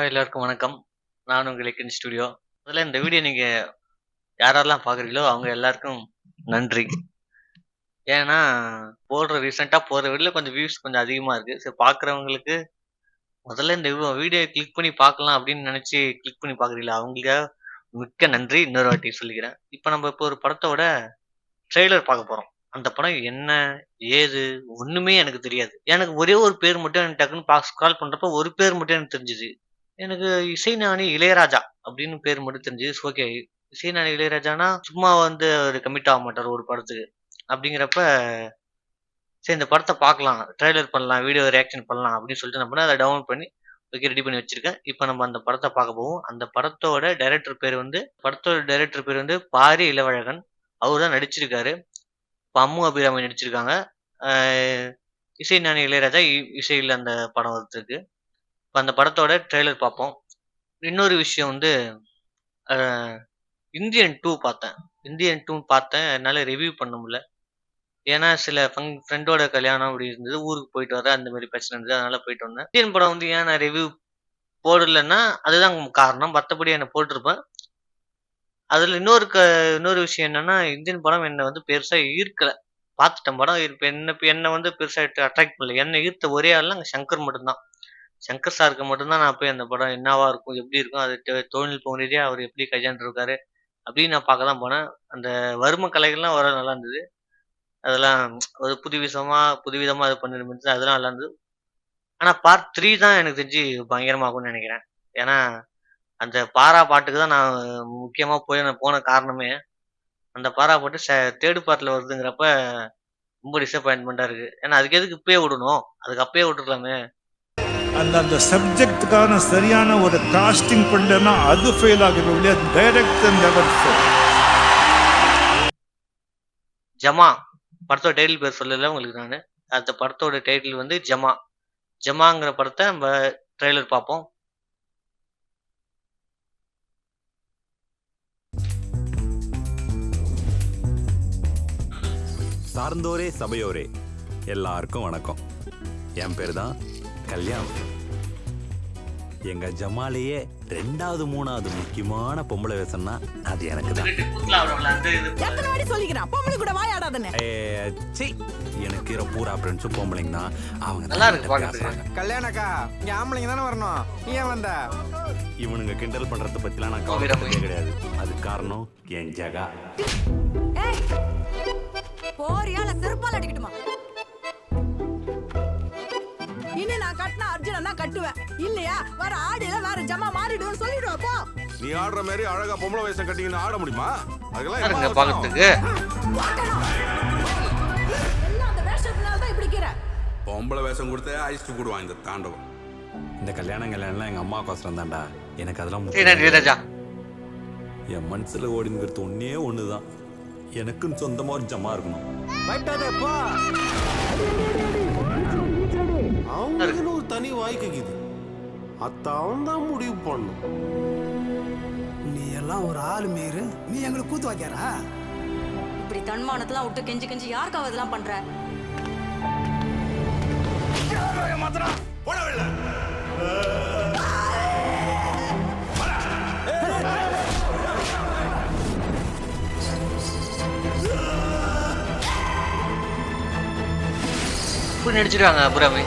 எல்லாருக்கும் வணக்கம். நான் உங்கள் இலக்கின் ஸ்டுடியோ. முதல்ல இந்த வீடியோ நீங்க யாரெல்லாம் பார்க்குறீங்களோ, அவங்க எல்லாருக்கும் நன்றி. ஏன்னா, ரீசென்ட்டா போடுற வீடியோல கொஞ்சம் வியூஸ் கொஞ்சம் அதிகமா இருக்கு. சரி பார்க்குறவங்களுக்கு முதல்ல இந்த வீடியோ கிளிக் பண்ணி பார்க்கலாம் அப்படின்னு நெனச்சு கிளிக் பண்ணி பார்க்குறீங்களா, அவங்களுக்கு மிக்க நன்றி. இன்னொரு வாட்டி சொல்லிக்கிறேன். இப்போ ஒரு படத்தோட ட்ரெய்லர் பார்க்க போறோம். அந்த படம் என்ன? ஏது? ஒண்ணுமே எனக்கு தெரியாது. எனக்கு ஒரே ஒரு பேர் மட்டும் எனக்கு டக்குன்னு ஸ்க்ரால் பண்றப்போ ஒரு பேர் மட்டும் எனக்கு தெரிஞ்சது. எனக்கு இசைஞானி இளையராஜா அப்படின்னு பேர் மட்டும் தெரிஞ்சது. ஓகே. இசைஞானி இளையராஜானா சும்மா வந்து அவரு கமிட் ஆக மாட்டாரு ஒரு படத்துக்கு. அப்படிங்கிறப்ப சரி இந்த படத்த பார்க்கலாம். ட்ரெய்லர் பண்ணலாம். வீடியோ ரியாக்ஷன் பண்ணலாம் அப்படின்னு சொல்லிட்டு என்ன பண்ணேன், அத டவுன்லோட் பண்ணி ஓகே ரெடி பண்ணி வச்சிருக்கேன். இப்ப நம்ம அந்த படத்த பார்க்க போவோம். அந்த படத்தோட டைரக்டர் பேர் வந்து பாரி இளவழகன். அவரு தான் நடிச்சிருக்காரு. இப்ப அம்மு அபிராமி நடிச்சிருக்காங்க. அ இசைஞானி இளையராஜா இசையில அந்த படம் வந்துருக்கு. இப்ப அந்த படத்தோட ட்ரெய்லர் பார்ப்போம். இன்னொரு விஷயம் வந்து அ இந்தியன் 2 பார்த்தேன். இந்தியன் 2 பார்த்தேன். என்னால ரிவ்யூ பண்ண முடியல. ஏன்னா சில ஃப்ரெண்டோட கல்யாணம் அப்படி இருந்தது. ஊருக்கு போயிட்டு வரேன். அந்த மாரி பிரச்சனை இருந்தது. அதனால போயிட்டு வந்தேன். இந்தியன் படம் வந்து ஏன் நான் ரிவ்யூ போடலன்னா, அதுதான் காரணம். மத்தபடி என்ன போட்டிருப்பேன். அதுல இன்னொரு விஷயம் என்னன்னா, இந்தியன் படம் என்ன வந்து பெருசா ஈர்க்கல. பார்த்துட்டேன் படம். இப்ப என்ன வந்து பெருசா அட்ராக்ட் பண்ணல. என்ன ஈர்த்த ஒரே ஆள்னா அங்க சங்கர் மட்டும் தான். சங்கர் சாருக்கு மட்டும் தான் நான் போய் அந்த படம் என்னவா இருக்கும்? எப்படி இருக்கும்? அது தொழில்நுட்பம் ரீதியா அவர் எப்படி கையாண்டுருக்காரு? அப்படின்னு நான் பார்க்க தான் போனேன். அந்த வர்ம கலைகள்லாம் ஓரளவு நல்லா இருந்தது. அதெல்லாம் ஒரு புதுவிதமா இது பண்ணிருந்துச்சு. அதெல்லாம் நல்லா இருந்தது. ஆனா பார்ட் 3 தான் எனக்கு தெரிஞ்சு பயங்கரமா இருக்கும்னு நெனைக்கிறேன். ஏன்னா, அந்த பாரா பாட்டுக்கு தான் நான் முக்கியமா நான் போன காரணமே. அந்த பாரா பாட்டு 3 பார்ட்ல வருதுங்கிறப்ப ரொம்ப டிசப்பாயின்ட்மென்ட்டா இருக்கு. ஏன்னா அதுக்கு எதுக்கு இப்பயே விடணும்? அதுக்கு அப்பயே விட்டுருக்கலாமே! அந்த சப்ஜெக்ட்டுக்கான சரியான ஒரு காஸ்டிங் பண்ணலன்னா அது ஃபெயில் ஆகுது இல்லையா? Director never fail. ஜமா படத்தோட டைட்டில் பேர் சொல்லல உங்களுக்கு நானு. அந்த படத்தோட டைட்டில் வந்து ஜமா. ஜமாங்கிற படத்த நம்ம ட்ரெய்லர் பார்ப்போம். சார்ந்தோரே சபையோரே எல்லாருக்கும் வணக்கம். என் பேர் தான் கல்யாண். எங்க ஜமாலேயே 2வது 3வது முக்கியமான பொம்பளை வேஷம்னா அது எனக்கு தான். எனக்கு பூரா ஃப்ரெண்ட்ஸும் பொம்பளைங்க தான். அவங்க நல்லா இருக்கு பாக்குறதுக்கு. கல்யாணக்கா இங்க ஆம்பளைங்க தானே வரணும். ஏன் வந்த? இவனுங்க கிண்டல் பண்றத பத்திலாம் நான் கவலைப்பட்டதே கிடையாது. அது காரணம் என் ஜகா. போறியால செருப்பால அடிக்கட்டுமா? இனி நான் கட்டினா அர்ஜுனா கட்டுவேன். இல்லையா வர ஆடியில வேற ஜமா மாறிடுவேன்னு சொல்லிடுவா போ. நீ ஆடுற மாதிரி அழகா பொம்பளை வேஷம் கட்டிங்கன்னு ஆட முடியுமா? அதெல்லாம் பாக்கிறதுக்கு எல்லாம் அந்த வேஷத்தினால தான் இப்படி கீற. பொம்பளை வேஷம் கொடுத்தே ஐஸ்டு போடுவான் இந்த தாண்டவம். இந்த கல்யாணம் எங்க அம்மா கோசரம் தான்டா. எனக்கு அதெல்லாம் இளையராஜா. என் மனசுல ஓடிங்கிறது ஒண்ணுதான். எனக்குன்னு சொந்தமா ஒரு ஜமா இருக்கணும். அவங்களுக்குன்னு ஒரு தனி வாய்க்குது. அத்தான் தான் முடிவு பண்ணும். நீ எல்லாம் ஒரு ஆளு மீறு, நீ எங்களுக்கு கூத்து வைக்கிறா? இப்படி தன்மானத்தெல்லாம் விட்டு கெஞ்சி கெஞ்சி யாருக்காக இதெல்லாம் பண்ற? இப்படி நடிச்சிருக்காங்க அபிராமி.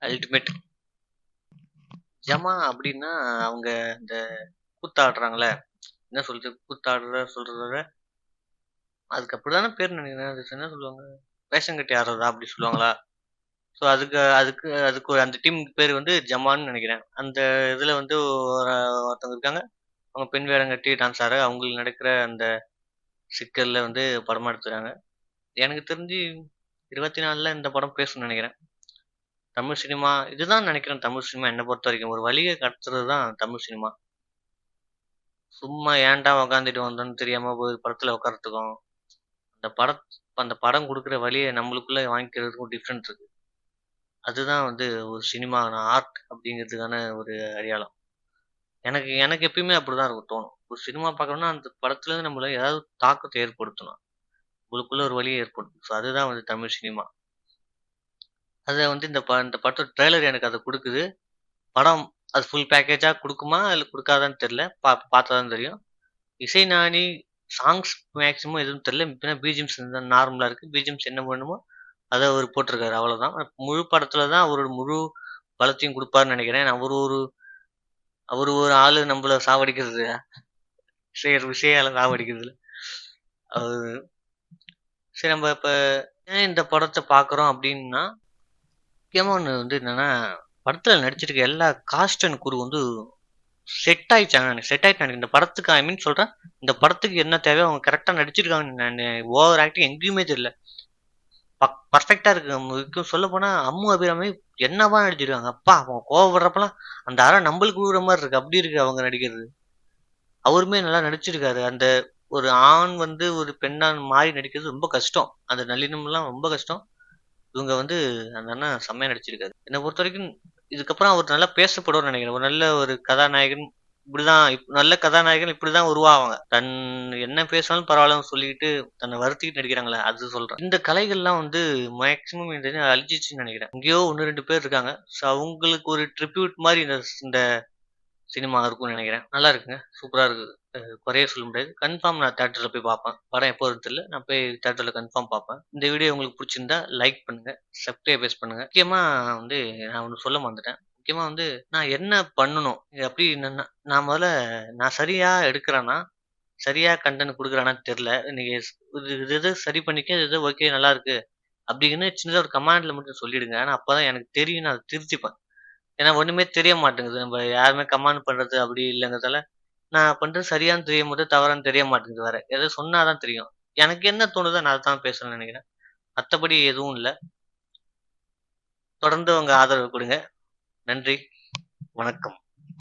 அல்டிமேட். ஜமா அப்படின்னா அவங்க இந்த கூத்தாடுறாங்களே, என்ன சொல்றத அதுக்கு அப்படிதானே பேர் நினைக்கிறேன். அது என்ன சொல்லுவாங்க? வேஷம் கட்டி ஆடுறதா அப்படி சொல்லுவாங்களா? ஸோ அதுக்கு அந்த டீம் பேர் வந்து ஜமான்னு நினைக்கிறேன். அந்த இதுல வந்து ஒருத்தவங்க இருக்காங்க. அவங்க பெண் வேடம் கட்டி டான்ஸ் ஆடுற அவங்களுக்கு நடக்கிற அந்த சிக்கல்ல வந்து படமா எடுத்துறாங்க. எனக்கு தெரிஞ்சு 24ல இந்த படம் பேசணும்னு நினைக்கிறேன். தமிழ் சினிமா இதுதான் நினைக்கிறேன். தமிழ் சினிமா என்ன பொறுத்த வரைக்கும் ஒரு வழியை கடத்துறது தான் தமிழ் சினிமா. சும்மா ஏன்டா உக்காந்துட்டு வந்தோன்னு தெரியாம போய் படத்துல உட்காரத்துக்கும் அந்த படம் கொடுக்குற வழியை நம்மளுக்குள்ள வாங்கிக்கிறதுக்கும் டிஃப்ரெண்ட் இருக்கு. அதுதான் வந்து ஒரு சினிமா ஆர்ட் அப்படிங்கிறதுக்கான ஒரு அடையாளம். எனக்கு எனக்கு எப்பயுமே அப்படிதான் இருக்கும் தோணும். ஒரு சினிமா பார்க்கணும்னா அந்த படத்துலேருந்து நம்மள ஏதாவது தாக்கத்தை ஏற்படுத்தணும். உங்களுக்குள்ள ஒரு வழியை ஏற்படுத்தும். ஸோ அதுதான் வந்து தமிழ் சினிமா. அத வந்து இந்த படத்தோட ட்ரெய்லர் எனக்கு அத குடுக்குது. படம் அது ஃபுல் பேக்கேஜா குடுக்குமா? இல்ல குடுக்காதான்னு தெரியல. பார்த்தா தான் தெரியும். இசைஞானி சாங்ஸ் மேக்ஸிமம் எதுவும் தெரியல. இப்ப பிஜிஎம்ஸ் நார்மலா இருக்கு. பிஜிஎம்ஸ் என்ன வேணுமோ அத அவரு போட்டிருக்காரு அவ்வளோதான். முழு படத்துல தான் அவரோட முழு பலத்தையும் குடுப்பாருன்னு நெனைக்கிறேன். அவரு ஒரு ஆளு நம்மள சாவடிக்கிறது விஷயால சாவடிக்கிறதுல. அவரு சரி நம்ம இப்ப ஏன் இந்த படத்த பார்க்குறோம் அப்டின்னா, முக்கியமா ஒண்ணு வந்து என்னன்னா, படத்துல நடிச்சிருக்க எல்லா காஸ்ட் அண்ட் குரூ வந்து செட் ஆயிடுச்சாங்க. எனக்கு செட் ஆயிட்டு எனக்கு இந்த படத்துக்கு ஐ மீன் சொல்றேன். இந்த படத்துக்கு என்ன தேவையோ அவங்க கரெக்ட்டா நடிச்சிருக்காங்க. நானு ஓவர் ஆக்டிங் எங்கேயுமே தெரியல. பர்ஃபெக்ட்டா இருக்கு. முக்கியம் சொல்லப்போனா அம்மு அபிராமி என்னவா நடிச்சிருக்காங்க. அப்பா! அவங்க கோவப்படுறப்பலாம் அந்த அறை நம்பளுக்கு விழுற மாரி இருக்கு. அப்படி இருக்கு அவங்க நடிக்கிறது. அவருமே நல்லா நடிச்சிருக்காரு. அந்த ஒரு ஆண் வந்து ஒரு பெண்ணா மாறி நடிக்கிறது ரொம்ப கஷ்டம். அந்த நல்லினம்லாம் ரொம்ப கஷ்டம். இவங்க வந்து அந்த அண்ணன் செம்மையா நடிச்சிருக்காரு. என்ன பொறுத்தவரைக்கும் இதுக்கப்புறம் அவர் நல்லா பேசப்படுவார்ன்னு நெனைக்கிறேன். ஒரு நல்ல ஒரு கதாநாயகன் இப்படிதான் நல்ல கதாநாயகன் இப்படிதான் உருவாவாங்க. என்ன பேசினாலும் பரவாயில்லன்னு சொல்லிட்டு தன்னை வருத்திக்கிட்டு நடிக்கிறாங்களே அது சொல்றேன். இந்த கலைகள்லாம் வந்து மேக்ஸிமம் இந்த இது அழிஞ்சிச்சுன்னு நெனைக்கிறேன். எங்கேயோ 1, 2 பேர் இருக்காங்க. ஸோ அவங்களுக்கு ஒரு ட்ரிபியூட் மாரி இந்த சினிமா இருக்கும்னு நெனைக்கிறேன். நல்லா இருக்குங்க. சூப்பரா இருக்கு. குறையே சொல்ல முடியாது. கன்ஃபார்ம் நான் தியேட்டர்ல போய் பார்ப்பேன். படம் எப்போ வருதுன்னு தெரியல. நான் போய் தியேட்டர்ல கன்ஃபார்ம் பார்ப்பேன். இந்த வீடியோ உங்களுக்கு பிடிச்சிருந்தா லைக் பண்ணுங்க. சப்ஸ்கிரைபர்ஸ் பண்ணுங்க. முக்கியமா வந்து நான் ஒண்ணு சொல்ல மறந்துட்டேன். முக்கியமா வந்து நான் என்ன பண்ணணும்? இது அப்படி என்னன்னா, நான் சரியா எடுக்கிறேனா? சரியா கன்டென்ட் குடுக்குறேனான்னு தெரியல. நீங்க இது இது சரி பண்ணிக்க. இது ஓகே நல்லா இருக்கு. அப்படின்னு சின்னதா ஒரு கமெண்ட்ல மட்டும் சொல்லிடுங்க. ஆனா அப்பதான் எனக்கு தெரியும். நான் அத திருத்திப்பேன். ஏன்னா ஒண்ணுமே தெரிய மாட்டேங்குது. நம்ம யாருமே கமெண்ட் பண்றது அப்படி இல்லைங்கிறதால, நான் பண்றது சரியான்னு தெரியும்போது, தவறான்னு தெரிய மாட்டேங்குது வேற. ஏதோ சொன்னா தான் தெரியும். எனக்கு என்ன தோணுதோ நான் அதான் பேசணும்னு நெனைக்கிறேன். மத்தபடி எதுவும் இல்ல. தொடர்ந்து உங்க ஆதரவு குடுங்க. நன்றி. வணக்கம்.